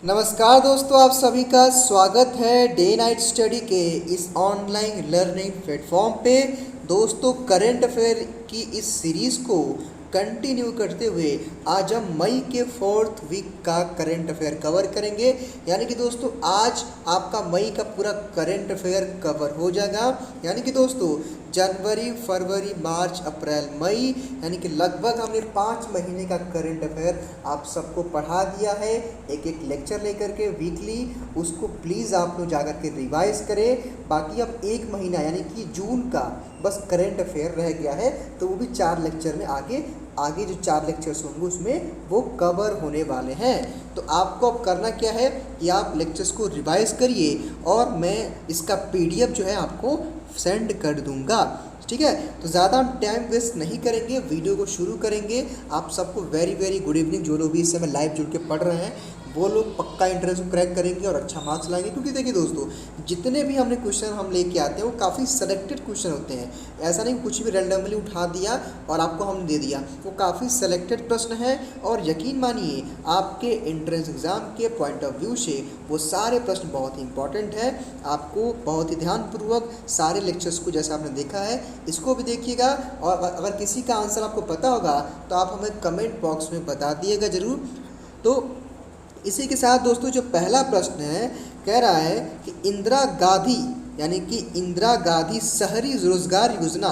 नमस्कार दोस्तों, आप सभी का स्वागत है डे नाइट स्टडी के इस ऑनलाइन लर्निंग प्लेटफॉर्म पे। दोस्तों, करंट अफेयर की इस सीरीज़ को कंटिन्यू करते हुए आज हम मई के 4th वीक का करंट अफेयर कवर करेंगे। यानी कि दोस्तों, आज आपका मई का पूरा करंट अफेयर कवर हो जाएगा। यानी कि दोस्तों, जनवरी, फरवरी, मार्च, अप्रैल, मई, यानी कि लगभग हमने 5 महीने का करंट अफेयर आप सबको पढ़ा दिया है, एक एक लेक्चर लेकर के वीकली। उसको प्लीज़ आप लोग जाकर के रिवाइज करें। बाकी अब 1 महीना यानी कि जून का बस करंट अफेयर रह गया है, तो वो भी 4 लेक्चर में आगे आगे जो 4 लेक्चर्स होंगे उसमें वो कवर होने वाले हैं। तो आपको अब करना क्या है कि आप लेक्चर्स को रिवाइज करिए और मैं इसका पीडीएफ जो है आपको सेंड कर दूंगा। ठीक है, तो ज़्यादा टाइम वेस्ट नहीं करेंगे, वीडियो को शुरू करेंगे। आप सबको वेरी वेरी गुड इवनिंग। जो लोग भी इस समय लाइव जुड़ के पढ़ रहे हैं वो लोग पक्का इंटरेस्ट को क्रैक करेंगे और अच्छा मार्क्स लाएंगे। क्योंकि देखिए दोस्तों, जितने भी हमने क्वेश्चन हम लेके आते हैं वो काफ़ी सेलेक्टेड क्वेश्चन होते हैं। ऐसा नहीं कुछ भी रैंडमली उठा दिया और आपको हमने दे दिया। वो काफ़ी सेलेक्टेड प्रश्न है और यकीन मानिए आपके एंट्रेंस एग्ज़ाम के पॉइंट ऑफ व्यू से वो सारे प्रश्न बहुत ही इंपॉर्टेंट है। आपको बहुत ही ध्यानपूर्वक सारे लेक्चर्स को, जैसे आपने देखा है, इसको भी देखिएगा। और अगर किसी का आंसर आपको पता होगा तो आप हमें कमेंट बॉक्स में बता दिएगा ज़रूर। तो इसी के साथ दोस्तों, जो पहला प्रश्न है, कह रहा है कि इंदिरा गांधी यानी कि इंदिरा गांधी शहरी रोजगार योजना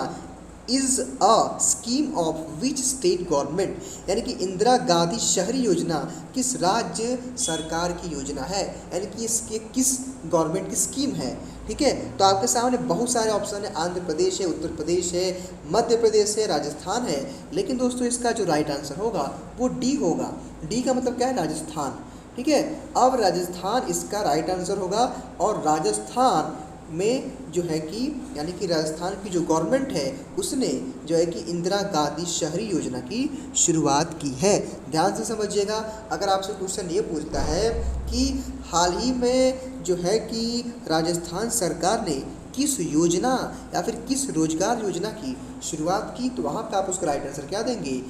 is a scheme of which state government. यानी कि इंदिरा गांधी शहरी योजना किस राज्य सरकार की योजना है, यानी कि इसके किस गवर्नमेंट की स्कीम है। ठीक है, तो आपके सामने बहुत सारे ऑप्शन है। आंध्र प्रदेश है, उत्तर प्रदेश है, मध्य प्रदेश है, राजस्थान है। लेकिन दोस्तों, इसका जो राइट आंसर होगा वो डी होगा। डी का मतलब क्या है? राजस्थान। ठीक है, अब राजस्थान इसका राइट आंसर होगा। और राजस्थान में जो है कि यानी कि राजस्थान की जो गवर्नमेंट है उसने जो है कि इंदिरा गांधी शहरी योजना की शुरुआत की है। ध्यान से समझिएगा। अगर आपसे क्वेश्चन ये पूछता है कि हाल ही में जो है कि राजस्थान सरकार ने किस योजना या फिर किस रोजगार योजना की शुरुआत की, तो वहाँ पे आप उसका राइट आंसर क्या देंगे?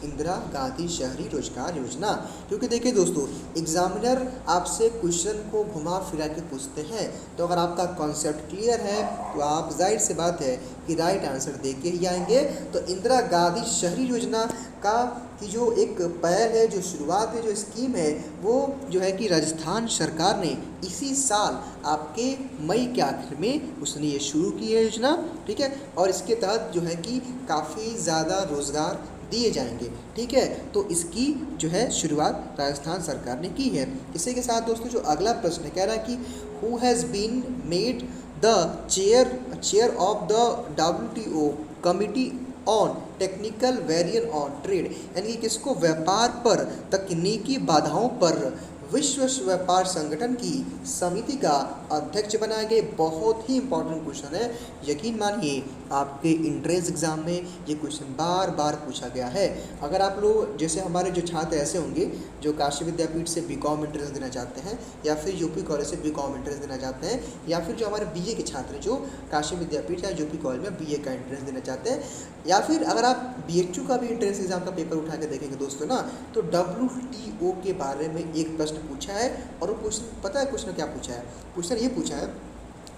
इंदिरा गांधी शहरी रोजगार योजना। क्योंकि देखिए दोस्तों, एग्जामिनर आपसे क्वेश्चन को घुमा फिरा के पूछते हैं, तो अगर आपका कॉन्सेप्ट क्लियर है तो आप, जाहिर सी बात है कि राइट आंसर दे के ही आएंगे। तो इंदिरा गांधी शहरी योजना का की जो एक पहल है, जो शुरुआत है, जो स्कीम है, वो जो है कि राजस्थान सरकार ने इसी साल आपके मई के आखिर में उसने ये शुरू की है योजना। ठीक है, और इसके तहत जो है कि काफ़ी ज़्यादा रोज़गार दिए जाएंगे। ठीक है, तो इसकी जो है शुरुआत राजस्थान सरकार ने की है। इसी के साथ दोस्तों, जो अगला प्रश्न कह रहा है कि who has been made the chair of the WTO committee on technical variant on trade. यानी कि किसको व्यापार पर तकनीकी बाधाओं पर विश्व व्यापार संगठन की समिति का अध्यक्ष बनाए गए। बहुत ही इंपॉर्टेंट क्वेश्चन है। यकीन मानिए आपके एंट्रेंस एग्जाम में ये क्वेश्चन बार बार पूछा गया है। अगर आप लोग, जैसे हमारे जो छात्र ऐसे होंगे जो काशी विद्यापीठ से बीकॉम एंट्रेंस देना चाहते हैं, या फिर यूपी कॉलेज से बीकॉम एंट्रेंस देना चाहते हैं, या फिर जो हमारे बीए के छात्र जो काशी विद्यापीठ या यूपी कॉलेज में बीए का एंट्रेंस देना चाहते हैं, या फिर अगर आप BHU का भी एंट्रेंस एग्जाम का पेपर उठा के देखेंगे दोस्तों ना, तो WTO के बारे में एक प्रश्न पूछा है। और वो क्वेश्चन, पता है क्वेश्चन क्या पूछा है? क्वेश्चन ये पूछा है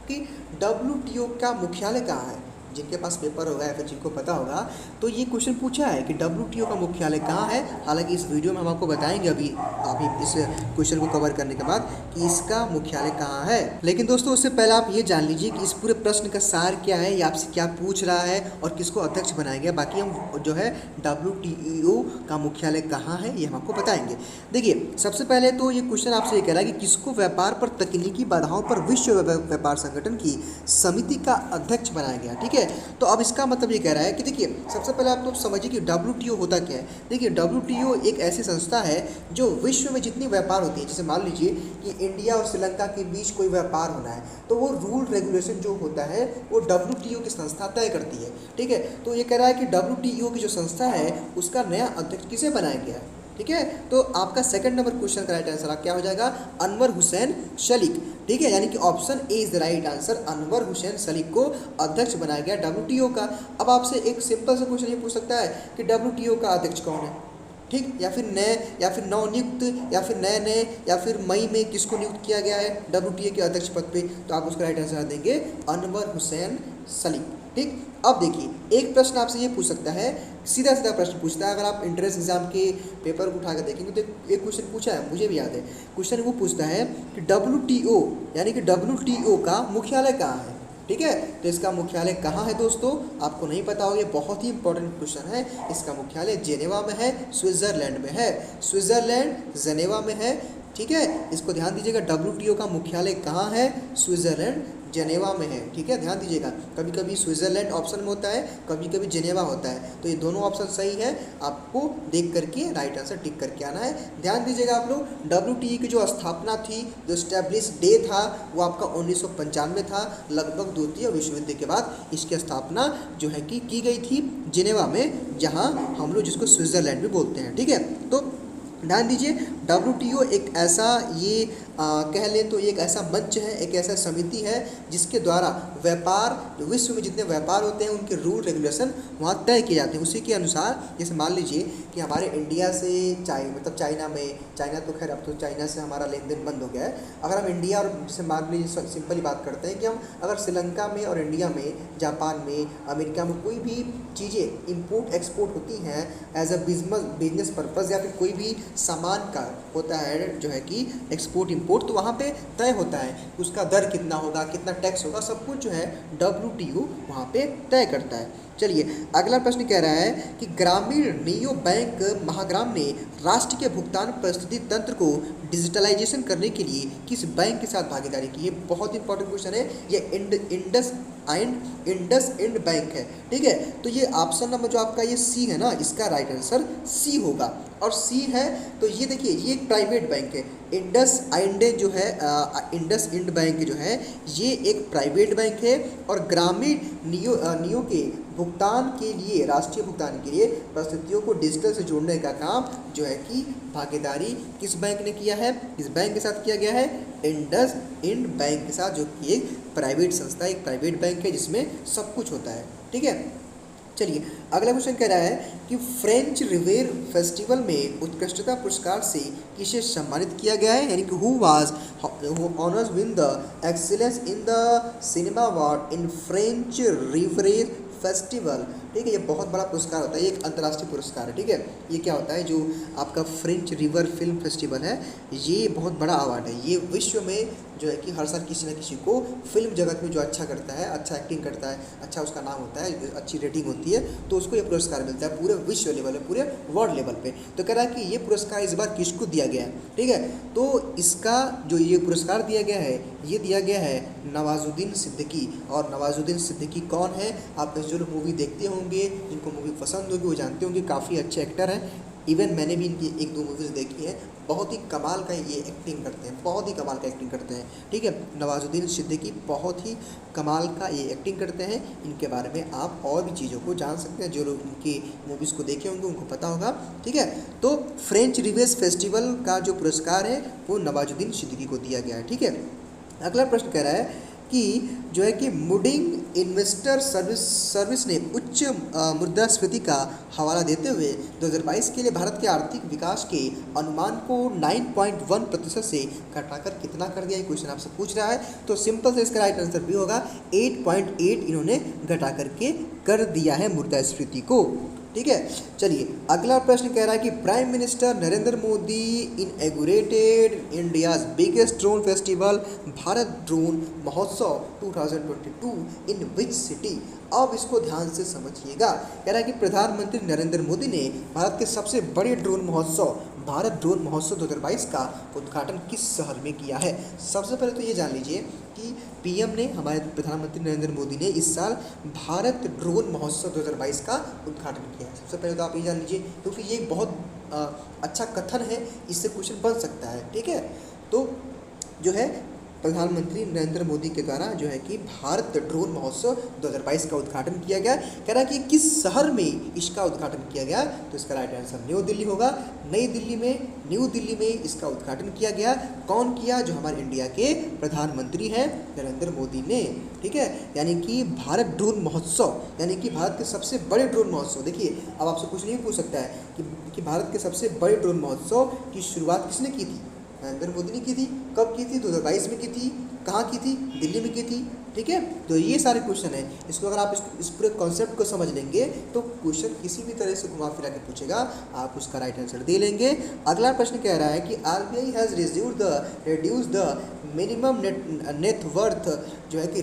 कि WTO का मुख्यालय कहाँ है। जिनके पास पेपर होगा या फिर जिनको पता होगा, तो ये क्वेश्चन पूछा है कि WTO का मुख्यालय कहाँ है। हालांकि इस वीडियो में हम आपको बताएंगे अभी इस क्वेश्चन को कवर करने के बाद कि इसका मुख्यालय कहाँ है। लेकिन दोस्तों, उससे पहले आप ये जान लीजिए कि इस पूरे प्रश्न का सार क्या है, या आपसे क्या पूछ रहा है और किसको अध्यक्ष बनाया गया। बाकी हम जो है WTO का मुख्यालय कहाँ है ये हम आपको बताएंगे। देखिए, सबसे पहले तो ये क्वेश्चन आपसे ये कह रहा है कि किसको व्यापार पर तकनीकी बाधाओं पर विश्व व्यापार संगठन की समिति का अध्यक्ष बनाया गया। ठीक है, तो अब इसका मतलब ये कह रहा है कि देखिए, सबसे पहले आप लोग समझिए कि WTO होता क्या है। देखिए, WTO एक ऐसी संस्था है जो विश्व में जितनी व्यापार होती है, जैसे मान लीजिए कि इंडिया और श्रीलंका के बीच कोई व्यापार होना है, तो वो रूल रेगुलेशन जो होता है वो WTO की संस्था तय करती है। ठीक है, तो ये कह रहा है कि WTO की जो संस्था है उसका नया अध्यक्ष किसे बनाया गया है। ठीक है, तो आपका सेकंड नंबर क्वेश्चन का राइट आंसर क्या हो जाएगा? अनवर हुसैन शलीक। ठीक है, यानी कि option A is the right answer. Anwar Hussain Shalik को अध्यक्ष बनाया गया WTO का। अब आपसे एक सिंपल सा क्वेश्चन ये पूछ सकता है कि WTO का अध्यक्ष कौन है? ठीक, या फिर नए, या फिर नवनियुक्त, या फिर नए नए, या फिर मई में किसको नियुक्त किया गया है WTA के अध्यक्ष पद पे, तो आप उसका राइट आंसर देंगे अनवर हुसैन सलीम। ठीक, अब देखिए एक प्रश्न आपसे ये पूछ सकता है, सीधा सीधा प्रश्न पूछता है, अगर आप इंट्रेंस एग्जाम के पेपर को उठा कर देखेंगे तो एक क्वेश्चन पूछा है, मुझे भी याद है क्वेश्चन, वो पूछता है कि WTO यानी कि WTO का मुख्यालय कहाँ है। ठीक है, तो इसका मुख्यालय कहाँ है दोस्तों, आपको नहीं पता होगा, ये बहुत ही इंपॉर्टेंट क्वेश्चन है। इसका मुख्यालय जेनेवा में है, स्विट्जरलैंड में है, स्विट्जरलैंड जेनेवा में है। ठीक है, इसको ध्यान दीजिएगा, WTO का मुख्यालय कहाँ है, स्विट्जरलैंड जेनेवा में है। ठीक है, ध्यान दीजिएगा, कभी कभी स्विट्जरलैंड ऑप्शन में होता है, कभी कभी जेनेवा होता है, तो ये दोनों ऑप्शन सही है, आपको देख करके राइट आंसर टिक करके आना है। ध्यान दीजिएगा आप लोग, WTO की जो स्थापना थी, जो स्टैब्लिश डे था, वो आपका 1995 था, लगभग द्वितीय विश्व युद्ध के बाद इसकी स्थापना जो है कि की गई थी जेनेवा में, जहाँ हम लोग जिसको स्विट्जरलैंड भी बोलते हैं। ठीक है, तो ध्यान दीजिए, WTO एक ऐसा ये कह लें तो एक ऐसा मंच है, एक ऐसा समिति है जिसके द्वारा व्यापार, विश्व में जितने व्यापार होते हैं उनके रूल रेगुलेशन वहाँ तय किए जाते हैं। उसी के अनुसार जैसे मान लीजिए कि हमारे इंडिया से मतलब चाइना में, चाइना तो खैर अब तो चाइना से हमारा लेन देन बंद हो गया है, अगर हम इंडिया और जैसे मान लीजिए सिंपली बात करते हैं कि हम अगर श्रीलंका में और इंडिया में, जापान में, अमेरिका में कोई भी चीज़ें इंपोर्ट एक्सपोर्ट होती हैं एज अ बिजनेस पर्पज़, या फिर कोई भी सामान का होता है जो है कि एक्सपोर्ट इंपोर्ट, तो वहाँ पे तय होता है उसका दर कितना होगा, कितना टैक्स होगा, सब कुछ जो है WTO वहाँ पे तय करता है। चलिए अगला प्रश्न कह रहा है कि ग्रामीण नियो बैंक महाग्राम ने राष्ट्र के भुगतान परिस्थिति तंत्र को डिजिटलाइजेशन करने के लिए किस बैंक के साथ भागीदारी की। ये बहुत इंपॉर्टेंट क्वेश्चन है, ये इंडस इंड बैंक है। ठीक है, तो ये ऑप्शन नंबर जो आपका ये सी है ना, इसका राइट आंसर सी होगा, और सी है तो ये देखिए ये एक प्राइवेट बैंक है, इंडस इंड जो है, इंडस इंड बैंक जो है ये एक प्राइवेट बैंक है, और ग्रामीण नियो के भुगतान के लिए, राष्ट्रीय भुगतान के लिए परिस्थितियों को डिजिटल से जोड़ने का काम जो है कि भागीदारी किस बैंक ने किया है, किस बैंक के साथ किया गया है, इंडस इंड बैंक के साथ, जो कि एक प्राइवेट संस्था, एक प्राइवेट बैंक है जिसमें सब कुछ होता है। ठीक है, चलिए अगला क्वेश्चन कह रहा है कि फ्रेंच रिवेर फेस्टिवल में उत्कृष्टता पुरस्कार से किसे सम्मानित किया गया है, यानी कि who honours win the excellence in the cinema award in French Riviera festival. ठीक है, ये बहुत बड़ा पुरस्कार होता है, ये एक अंतर्राष्ट्रीय पुरस्कार है। ठीक है, ये क्या होता है, जो आपका फ्रेंच रिवर फिल्म फेस्टिवल है, ये बहुत बड़ा अवार्ड है, ये विश्व में जो है कि हर साल किसी न किसी को फिल्म जगत में जो अच्छा करता है, अच्छा एक्टिंग करता है, अच्छा उसका नाम होता है, अच्छी रेटिंग होती है, तो उसको ये पुरस्कार मिलता है पूरे विश्व लेवल पे, पूरे वर्ल्ड लेवल पे। तो कह रहा है कि ये पुरस्कार इस बार किसको दिया गया है। ठीक है, तो इसका जो ये पुरस्कार दिया गया है, ये दिया गया है नवाजुद्दीन सिद्दीकी। और नवाजुद्दीन सिद्दीकी कौन है, आप जो लोग मूवी देखते होंगे, जिनको मूवी पसंद होगी वो जानते होंगे, काफ़ी अच्छे एक्टर हैं। इवन मैंने भी इनकी एक दो मूवीज़ देखी हैं, बहुत ही कमाल का ये एक्टिंग करते हैं, बहुत ही कमाल का एक्टिंग करते हैं। ठीक है, नवाजुद्दीन सिद्दीकी बहुत ही कमाल का ये एक्टिंग करते हैं। इनके बारे में आप और भी चीज़ों को जान सकते हैं, जो लोग इनकी मूवीज़ को देखे होंगे उनको पता होगा। ठीक है, तो फ्रेंच रिवेस फेस्टिवल का जो पुरस्कार है वो नवाजुद्दीन सिद्दीकी को दिया गया है। ठीक है, अगला प्रश्न कह रहा है कि जो है कि मूडिंग इन्वेस्टर सर्विस ने उच्च मुद्रास्फीति का हवाला देते हुए 2022 के लिए भारत के आर्थिक विकास के अनुमान को 9.1% से घटाकर कितना कर दिया, ये क्वेश्चन आपसे पूछ रहा है। तो सिंपल से इसका राइट आंसर भी होगा 8.8 इन्होंने घटा करके कर दिया है मुद्रास्फीति को। ठीक है, चलिए अगला प्रश्न कह रहा है कि prime minister Narendra Modi inaugurated India's biggest drone festival Bharat drone Mahotsav 2022 in which city. अब इसको ध्यान से समझिएगा, कह रहा है कि प्रधानमंत्री नरेंद्र मोदी ने भारत के सबसे बड़े ड्रोन महोत्सव भारत ड्रोन महोत्सव 2022 का उद्घाटन किस शहर में किया है। सबसे पहले तो ये जान लीजिए कि पीएम ने, हमारे प्रधानमंत्री नरेंद्र मोदी ने इस साल भारत ड्रोन महोत्सव 2022 का उद्घाटन किया है। सबसे पहले तो आप ये जान लीजिए, क्योंकि ये एक बहुत अच्छा कथन है, इससे क्वेश्चन बन सकता है। ठीक है, तो जो है प्रधानमंत्री नरेंद्र मोदी के द्वारा जो है कि भारत ड्रोन महोत्सव 2022 का उद्घाटन किया गया। कह रहा है कि किस शहर में इसका उद्घाटन किया गया, तो इसका राइट आंसर न्यू दिल्ली होगा। न्यू दिल्ली में इसका उद्घाटन किया गया। कौन किया, जो हमारे इंडिया के प्रधानमंत्री हैं नरेंद्र मोदी ने। ठीक है, यानी कि भारत ड्रोन महोत्सव, यानी कि भारत के सबसे बड़े ड्रोन महोत्सव। देखिए अब आपसे कुछ नहीं पूछ सकता है कि कि भारत के सबसे बड़े ड्रोन महोत्सव की शुरुआत किसने की थी? नरेंद्र मोदी ने की थी। कब की थी? 2022 में की थी। कहाँ की थी? दिल्ली में की थी। ठीक है, तो ये सारे क्वेश्चन हैं। इसको अगर आप इस पूरे कॉन्सेप्ट को समझ लेंगे तो क्वेश्चन किसी भी तरह से घुमा फिरा के पूछेगा, आप उसका राइट आंसर दे लेंगे। अगला प्रश्न कह रहा है कि RBI has reduce the minimum net worth जो है कि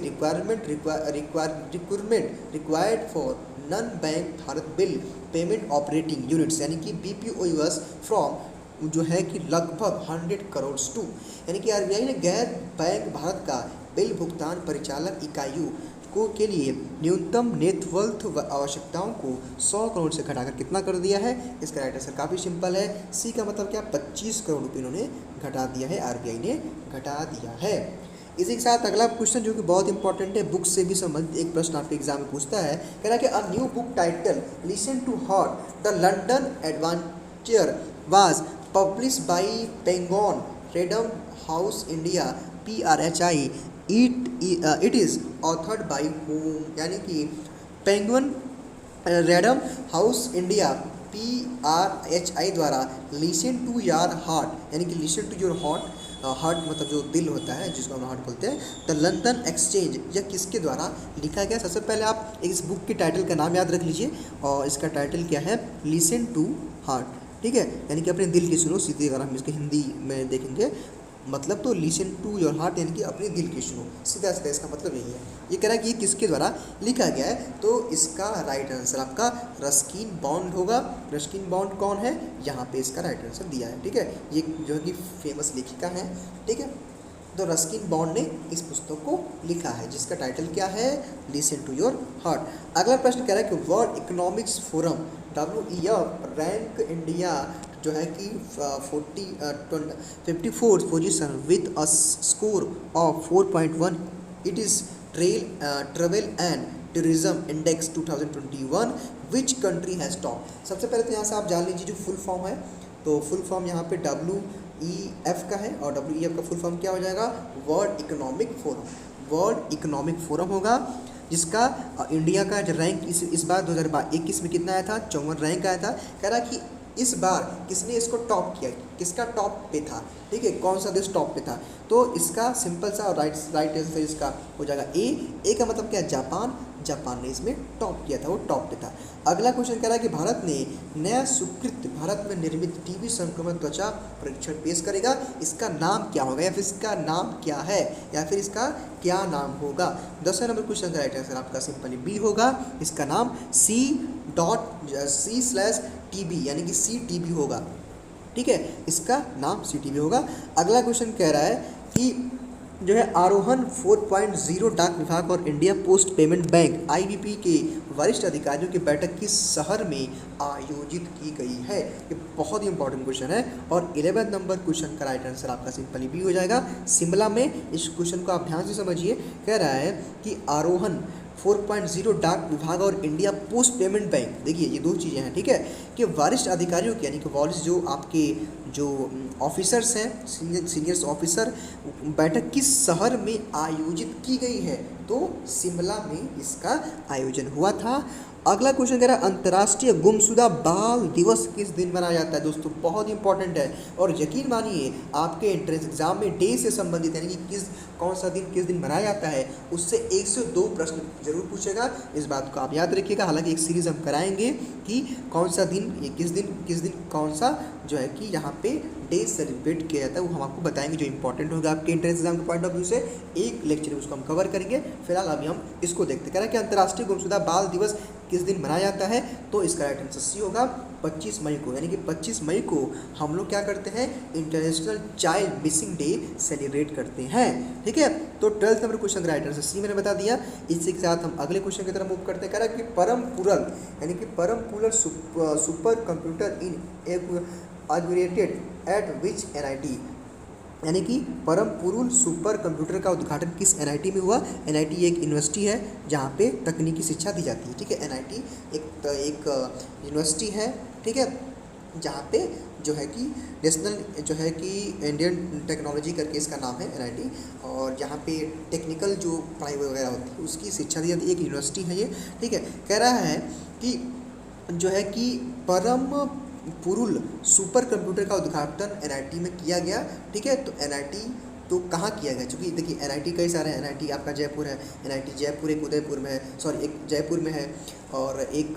required for non bank Bharat bill payment operating units यानी कि BPOUs फ्रॉम जो है कि लगभग 100 करोड़ टू, यानी कि आरबीआई ने गैर बैंक भारत का बिल भुगतान परिचालक इकाइयों को के लिए न्यूनतम नेटवर्थ आवश्यकताओं को 100 करोड़ से घटाकर कितना कर दिया है? इसका राइट आंसर काफ़ी सिंपल है, सी का मतलब क्या? 25 करोड़ रुपये इन्होंने घटा दिया है, आरबीआई ने घटा दिया है। इसी के साथ अगला क्वेश्चन जो कि बहुत इंपॉर्टेंट है, बुक से भी संबंधित एक प्रश्न आपके एग्जाम में पूछता है। कह रहा है कि a new book titled listen to heart the London adventure was published by Penguin Random House India PRHI। It is authored by होम, यानी कि Penguin Random House India PRHI द्वारा लिसन टू योर हार्ट, यानी कि listen to your heart मतलब जो दिल होता है जिसको हम हार्ट बोलते हैं, द लंदन एक्सचेंज, यह किसके द्वारा लिखा गया? सबसे पहले आप इस बुक के टाइटल का नाम याद रख लीजिए, और इसका टाइटल क्या है? Listen to heart. ठीक है, यानी कि अपने दिल की सुनो, सीधे अगर हम इसके हिंदी में देखेंगे मतलब तो लिसन टू योर हार्ट यानी कि अपने दिल की सुनो, सीधा सीधा इसका मतलब यही है। ये कह रहा है कि ये किसके द्वारा लिखा गया है, तो इसका राइट आंसर आपका रस्किन बॉन्ड होगा। रस्किन बॉन्ड कौन है? यहाँ पे इसका राइट आंसर दिया है। ठीक है, ये जो है कि फेमस लेखिका है। ठीक है, तो रस्किन बॉन्ड ने इस पुस्तक को लिखा है जिसका टाइटल क्या है? Listen to your heart. अगला प्रश्न कह रहा है कि world economics forum WEF rank India जो है कि 54th position with a score of 4.1। It is travel and tourism index 2021 which country has top. सबसे पहले तो यहाँ से आप जान लीजिए जो फुल फॉर्म है, तो फुल फॉर्म यहाँ पे WEF का है, और WEF का फुल फॉर्म क्या हो जाएगा? World economic forum. World economic forum होगा, जिसका इंडिया का जो रैंक इस बार 2021 में कितना आया था? 54 रैंक आया था। कह रहा कि इस बार किसने इसको टॉप किया? किसका टॉप पे था? ठीक है, कौन सा देश टॉप पे था? तो इसका सिंपल सा राइट आंसर इसका हो जाएगा ए का मतलब क्या? जापान। जापान ने इसमें टॉप किया था, वो टॉप पे था। अगला क्वेश्चन कह रहा है कि भारत ने नया स्वीकृत भारत में निर्मित टीबी संक्रमण त्वचा परीक्षण पेश करेगा, इसका नाम क्या होगा, या फिर इसका नाम क्या है, या फिर इसका क्या नाम होगा? 10वें नंबर क्वेश्चन का राइट आंसर आपका सिंपली बी होगा, इसका नाम C.C/TB यानी कि CTB होगा। ठीक है, इसका नाम CTB होगा। अगला क्वेश्चन कह रहा है कि जो है आरोहण 4.0 डाक विभाग और India post payment bank IBP के वरिष्ठ अधिकारियों की बैठक किस शहर में आयोजित की गई है? ये बहुत ही इंपॉर्टेंट क्वेश्चन है, और 11 नंबर क्वेश्चन का राइट आंसर आपका सिंपली बी हो जाएगा, शिमला में। इस क्वेश्चन को आप ध्यान से समझिए। कह रहा है कि आरोहण 4.0 डाक विभाग और इंडिया पोस्ट पेमेंट बैंक, देखिए ये दो चीज़ें हैं। ठीक है, कि वरिष्ठ अधिकारियों की यानी कि वरिष्ठ जो आपके जो ऑफिसर्स हैं, सीनियर्स ऑफिसर, बैठक किस शहर में आयोजित की गई है? तो शिमला में इसका आयोजन हुआ था। अगला क्वेश्चन कह रहा है अंतर्राष्ट्रीय गुमशुदा बाल दिवस किस दिन मनाया जाता है? दोस्तों बहुत इंपॉर्टेंट है, और यकीन मानिए आपके एंट्रेंस एग्जाम में डे से संबंधित यानी कि कौन सा दिन किस दिन मनाया जाता है उससे 102 प्रश्न जरूर पूछेगा। इस बात को आप याद रखिएगा। हालांकि एक सीरीज हम कराएंगे कि कौन सा दिन, ये किस दिन कौन सा जो है कि यहाँ पे डे सेलिब्रेट किया जाता है, वो हम आपको बताएंगे जो इंपॉर्टेंट होगा आपके एंट्रेंस एग्जाम के पॉइंट ऑफ व्यू से। एक लेक्चर में उसको हम कवर करेंगे। फिलहाल अभी हम इसको देखते। कह रहा है कि अंतर्राष्ट्रीय गुमशुदा बाल दिवस किस दिन मनाया जाता है? तो इसका राइट आंसर सी होगा 25 मई को, यानी कि 25 मई को हम लोग क्या करते हैं? International child missing day celebrate करते हैं। ठीक है, तो 12th नंबर क्वेश्चन का राइट आंसर सी मैंने बता दिया। इसी के साथ हम अगले क्वेश्चन की तरफ मूव करते हैं। कह रहा है कि परम पूरल यानी कि परम पूरल super computer in inaugurated at which NIT, यानी कि परम पुरुल सुपर कंप्यूटर का उद्घाटन किस NIT में हुआ? NIT एक यूनिवर्सिटी है जहाँ पे तकनीकी शिक्षा दी जाती है। ठीक है, NIT एक यूनिवर्सिटी है। ठीक है, जहाँ पे जो है कि नेशनल जो है कि इंडियन टेक्नोलॉजी करके इसका नाम है NIT, और यहाँ पे टेक्निकल जो पढ़ाई वगैरह होती है उसकी शिक्षा दी जाती है। एक यूनिवर्सिटी है ये। ठीक है, कह रहा है कि जो है कि परम पुरुल सुपर कंप्यूटर का उद्घाटन एनआईटी में किया गया। ठीक है, तो एनआईटी तो कहाँ किया गया, चूँकि देखिए एनआईटी कई सारे हैं। एनआईटी आपका जयपुर है, एनआईटी जयपुर एक उदयपुर में है, सॉरी एक जयपुर में है और एक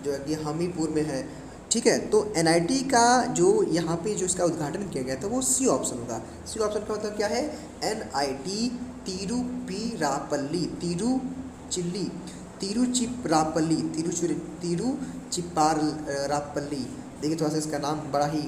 जो है कि हमीरपुर में है। ठीक है, तो एनआईटी का जो यहाँ पे जो इसका उद्घाटन किया गया था वो सी ऑप्शन होगा। सी ऑप्शन का मतलब क्या है, एनआईटी तिरुचिरापल्ली, तिरुचिरापल्ली, तिरुचिरापल्ली। देखिए थोड़ा सा इसका नाम बड़ा ही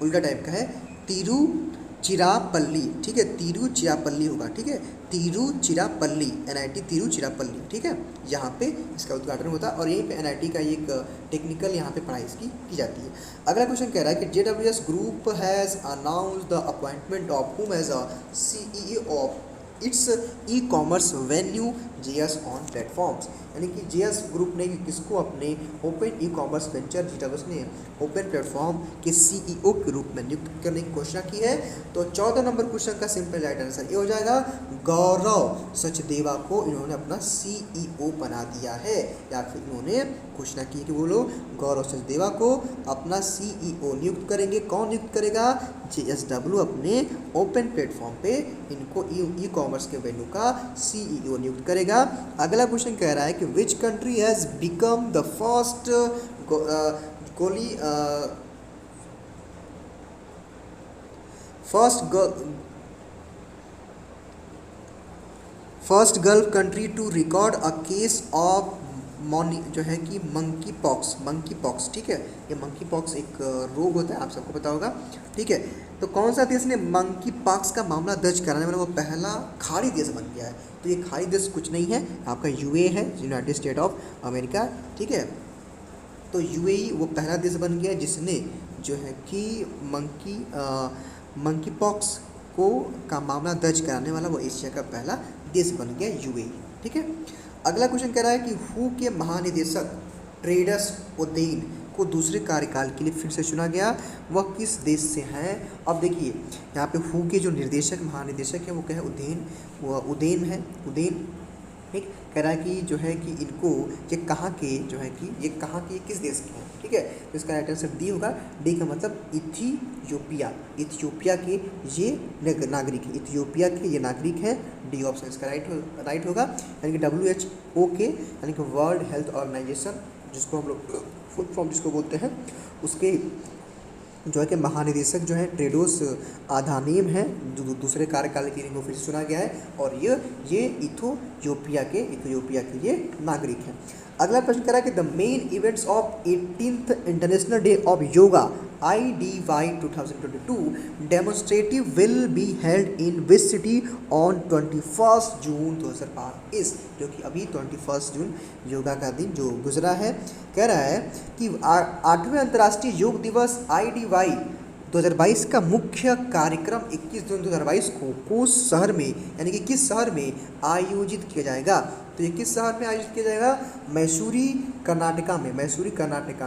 उल्टा टाइप का है, तिरुचिरापल्ली। ठीक है, तिरुचिरापल्ली होगा। ठीक है, तिरुचिरापल्ली, एनआईटी तिरुचिरापल्ली। ठीक है, यहाँ पे इसका उद्घाटन होता है और यहीं पे एनआईटी का एक टेक्निकल यहाँ पे पढ़ाई इसकी की जाती है। अगला क्वेश्चन कह रहा है कि JWS group has announced the appointment of whom as a CEO of its e commerce वेन्यू जेएस ऑन प्लेटफॉर्म्स। यानी कि जेएस ग्रुप ने किसको अपने open e commerce venture JWS ने ओपन प्लेटफॉर्म के सीईओ के रूप में नियुक्त करने की घोषणा की है। तो 14 नंबर क्वेश्चन का सिंपल राइट आंसर ये हो जाएगा, गौरव सचदेवा को इन्होंने अपना सीईओ बना दिया है, या फिर इन्होंने घोषणा की कि वो लोग गौरव सचदेवा को अपना सीईओ नियुक्त करेंगे। कौन नियुक्त करेगा, जेएसडब्ल्यू अपने ओपन प्लेटफॉर्म पे इनको ई कॉमर्स के वेन्यू का सीईओ नियुक्त करेगा। अगला क्वेश्चन कह रहा है कि which country has become the first first Gulf country to record a case of जो है कि मंकी पॉक्स। ठीक है, ये मंकी पॉक्स एक रोग होता है, आप सबको पता होगा। ठीक है, तो कौन सा देश ने मंकी पॉक्स का मामला दर्ज कराने वाला वो पहला खाड़ी देश बन गया है। तो ये खाड़ी देश कुछ नहीं है, आपका यूए है, यूनाइटेड स्टेट ऑफ अमेरिका। ठीक है, तो यूएई वो पहला देश बन गया जिसने जो है कि मंकी पॉक्स को का मामला दर्ज कराने वाला वो एशिया का पहला देश बन गया यूएई। ठीक है, अगला क्वेश्चन कह रहा है कि हू के महानिदेशक ट्रेडस ओदेन को दूसरे कार्यकाल के लिए फिर से चुना गया, वह किस देश से हैं। अब देखिए यहाँ पे हू के जो महानिदेशक है वो क्या है, उदेन है, उदेन। ठीक, कह रहा है कि जो है कि इनको ये कहाँ के जो है कि ये कहाँ के किस देश के हैं। ठीक है, तो इसका राइट आंसर डी होगा। डी का मतलब इथियोपिया के ये नागरिक है, इथियोपिया के ये नागरिक हैं। डी ऑप्शन इसका राइट होगा। यानी कि WHO के यानी कि वर्ल्ड हेल्थ ऑर्गेनाइजेशन, जिसको हम लोग फुल फॉर्म जिसको बोलते हैं, उसके जो है कि महानिदेशक जो है ट्रेडोस आधानेम है, जो दूसरे कार्यकाल के लिए फिर से चुना गया है और ये इथियोपिया के ये नागरिक हैं। अगला प्रश्न करा कि the main events of 18th international day of yoga IDY 2022 demonstrative will be held in which city on 21 जून 2022, जो कि अभी 21 जून योगा का दिन जो गुजरा है। कह रहा है कि 8वें अंतर्राष्ट्रीय योग दिवस IDY 2022 का मुख्य कार्यक्रम 21 जून 2022 को उस शहर में यानी कि किस शहर में आयोजित किया जाएगा। तो ये किस शहर में आयोजित किया जाएगा, मैसूरी कर्नाटका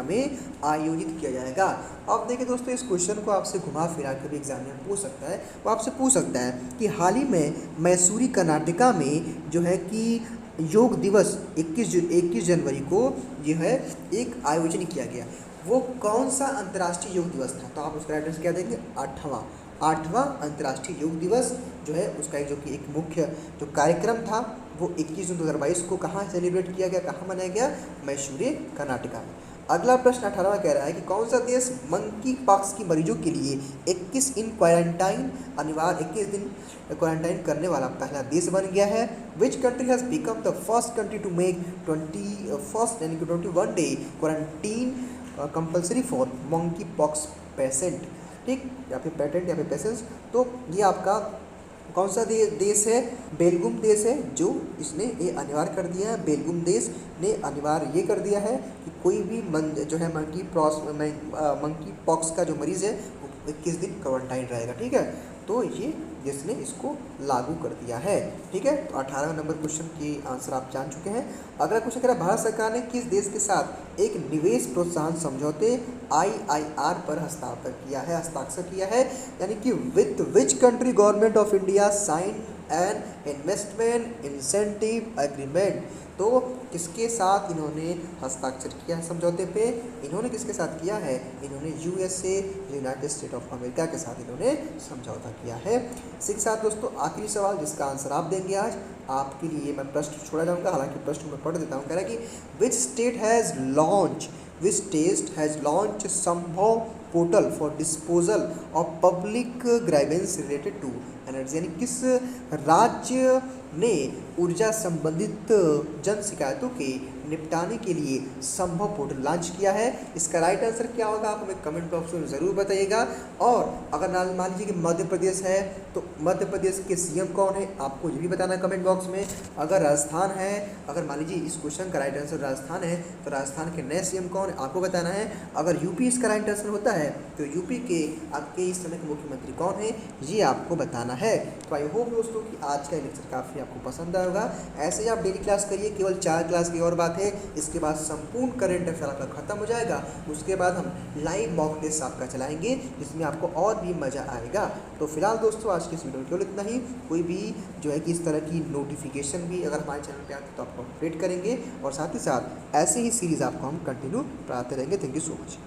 में आयोजित किया जाएगा। अब देखिए दोस्तों, इस क्वेश्चन को आपसे घुमा फिरा के भी एग्जाम में पूछ सकता है। वो आपसे पूछ सकता है कि हाल ही में मैसूरी कर्नाटका में जो है कि योग दिवस 21 जनवरी को जो है एक आयोजन किया गया, वो कौन सा अंतर्राष्ट्रीय योग दिवस था। तो आप उसका एड्रेस क्या देंगे, 8वां अंतर्राष्ट्रीय योग दिवस जो है उसका जो कि एक मुख्य जो कार्यक्रम था वो 21 जून 2022 को कहाँ सेलिब्रेट किया गया, कहाँ मनाया गया, मैसूरी कर्नाटका में। अगला प्रश्न 18वां कह रहा है कि कौन सा देश मंकी पॉक्स की मरीजों के लिए 21 दिन क्वारंटाइन करने वाला पहला देश बन गया है। Which country has become the first country to make 21 day quarantine compulsory for monkeypox patient. ठीक, या फिर पेटेंट या फिर पेशेंट्स। तो ये आपका कौन सा देश है, बेल्जियम देश है, जो इसने ये अनिवार्य कर दिया है। बेल्जियम देश ने अनिवार्य ये कर दिया है कि कोई भी जो है मंकी पॉक्स का जो मरीज़ है वो 21 दिन क्वारंटाइन रहेगा। ठीक है, तो ये जिसने इसको लागू कर दिया है। ठीक है, तो 18वें नंबर क्वेश्चन की आंसर आप जान चुके हैं। अगला क्वेश्चन कह रहा है भारत सरकार ने किस देश के साथ एक निवेश प्रोत्साहन समझौते IIR पर हस्ताक्षर किया है, यानी कि with which country government of India sign an investment incentive agreement. तो किसके साथ इन्होंने हस्ताक्षर किया है समझौते पे? इन्होंने किसके साथ किया है? इन्होंने USA, United state of America के साथ इन्होंने समझौता किया है। इसी के साथ दोस्तों आखिरी सवाल जिसका आंसर आप देंगे आज, आपके लिए मैं प्रश्न छोड़ा जाऊंगा, हालांकि प्रश्न मैं पढ़ देता हूँ। कह रहा है कि which state has launch Sambhav portal for disposal of public grievance related to energy, यानी किस राज्य ने ऊर्जा संबंधित जन शिकायतों के निपटाने के लिए संभव पोर्टल लॉन्च किया है? इसका राइट आंसर क्या होगा आप हमें कमेंट बॉक्स में ज़रूर बताइएगा। और अगर मान लीजिए कि मध्य प्रदेश है तो मध्य प्रदेश के सीएम कौन है आपको ये भी बताना कमेंट बॉक्स में। अगर राजस्थान है, अगर मान लीजिए इस क्वेश्चन का राइट आंसर राजस्थान है तो राजस्थान के नए सीएम कौन है आपको बताना है। अगर यूपी इसका राइट आंसर होता है तो यूपी के आपके इस समय के मुख्यमंत्री कौन है ये आपको बताना है। तो आई होप दोस्तों कि आज का लेक्चर काफ़ी आपको पसंद आएगा। ऐसे ही आप डेली क्लास करिए, केवल 4 क्लास की और बात है, इसके बाद संपूर्ण करंट अफेयर आपका खत्म हो जाएगा। उसके बाद हम लाइव मॉक टेस्ट आपका चलाएंगे जिसमें आपको और भी मज़ा आएगा। तो फिलहाल दोस्तों आज के इस वीडियो में केवल इतना ही। कोई भी जो है कि इस तरह की नोटिफिकेशन भी अगर हमारे चैनल पे आते हैं तो आपको अपडेट करेंगे और साथ ही साथ ऐसे ही सीरीज़ आपको हम कंटिन्यू पढ़ाते रहेंगे। Thank you so much.